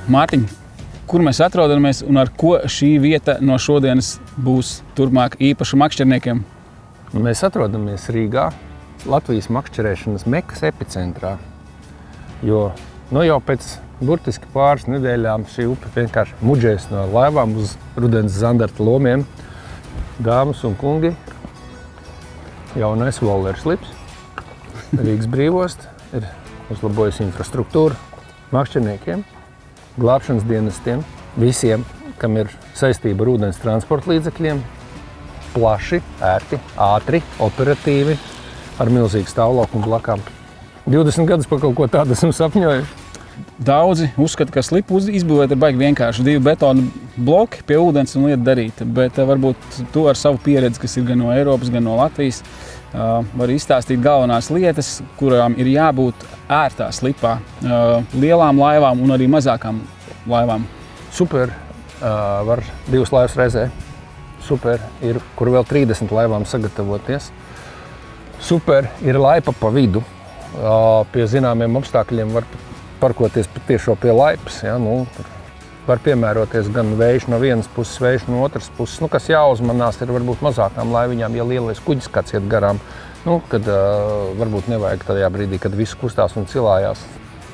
Mārtiņ, kur mēs atrodamies un ar ko šī vieta no šodienas būs turpmāk īpaša makšķerniekiem? Mēs atrodamies Rīgā, Latvijas makšķerēšanas mekas epicentrā, jo jau pēc burtiski pāris nedēļām šī upe vienkārši muģēs no laivām uz rudens zandarta lomiem. Dāmas un kungi, jaunais Voller slips, Rīgas brīvost, ir uzlabojusi infrastruktūra makšķerniekiem, glābšanas dienestiem, visiem, kam ir saistība ar ūdens transporta līdzekļiem, plaši, ērti, ātri, operatīvi, ar milzīgu stāvlauku un blakām. 20 gadus par kaut ko tādu esam sapņojuši. Daudzi uzskata, ka slipu izbūvēt ir baigi vienkārši 2 betona bloki pie ūdens un lieta darīt, bet varbūt tu ar savu pieredzi, kas ir gan no Eiropas, gan no Latvijas, var izstāstīt galvenās lietas, kurām ir jābūt ērtā slipā, lielām laivām un arī mazākām laivām. Super, var 2 laivas reizē. Super, ir kur vēl 30 laivām sagatavoties. Super, ir laipa pa vidu. Pie zināmiem apstākļiem var parkoties tiešo pie laipas. Ja, var piemēroties gan vējš no vienas puses, vējš no otras puses. Kas jāuzmanās ir varbūt mazākām laiviņām, ja lielais kuģis kāds iet garām, kad varbūt nevajag tajā brīdī, kad viss kustās un cilājās.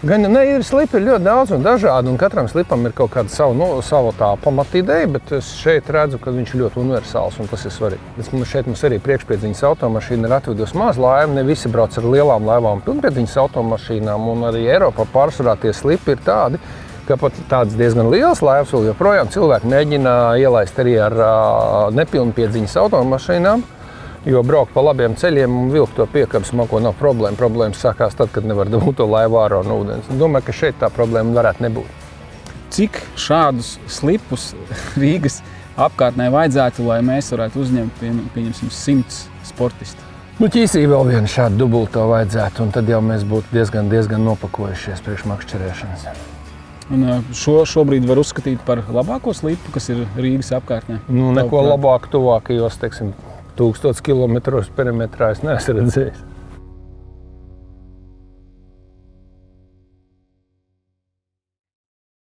Gan ir slipi ir ļoti daudz un dažādi, un katram slipam ir kaut kāda savu tā pamatideja, bet es šeit redzu, ka viņš ir ļoti universāls, un tas ir svarīgi. Šeit mums arī priekšpiedziņas automašīna ir atvedusi maz laivu, ne visi brauc ar lielām laivām un pilnpiedziņas automašīnām, un arī Eiropā pārsvarā tie slipi ir tādi, ka pat tādas diezgan lielas laivas vēl joprojām cilvēki mēģina ielaist arī ar nepilnpiedziņas automašīnām, jo braukt pa labiem ceļiem un vilkt to piekabu smako nav problēma. Problēmas sākās tad, kad nevar dabūt to laivu ārā no ūdens. Domāju, ka šeit tā problēma varētu nebūt. Cik šādus slipus Rīgas apkārtnē vajadzētu, lai mēs varētu uzņemt, pieņemsim, 100 sportistu? Ķīsī vēl vienu šādu dubulto vajadzētu, un tad jau mēs būtu diezgan nopakojušies priekš makšķerēšanas. Un šobrīd var uzskatīt par labāko slipu, kas ir Rīgas apkārtnē? Neko labāk tuvākajos, 1000 kilometros perimetrā es neesmu redzējis.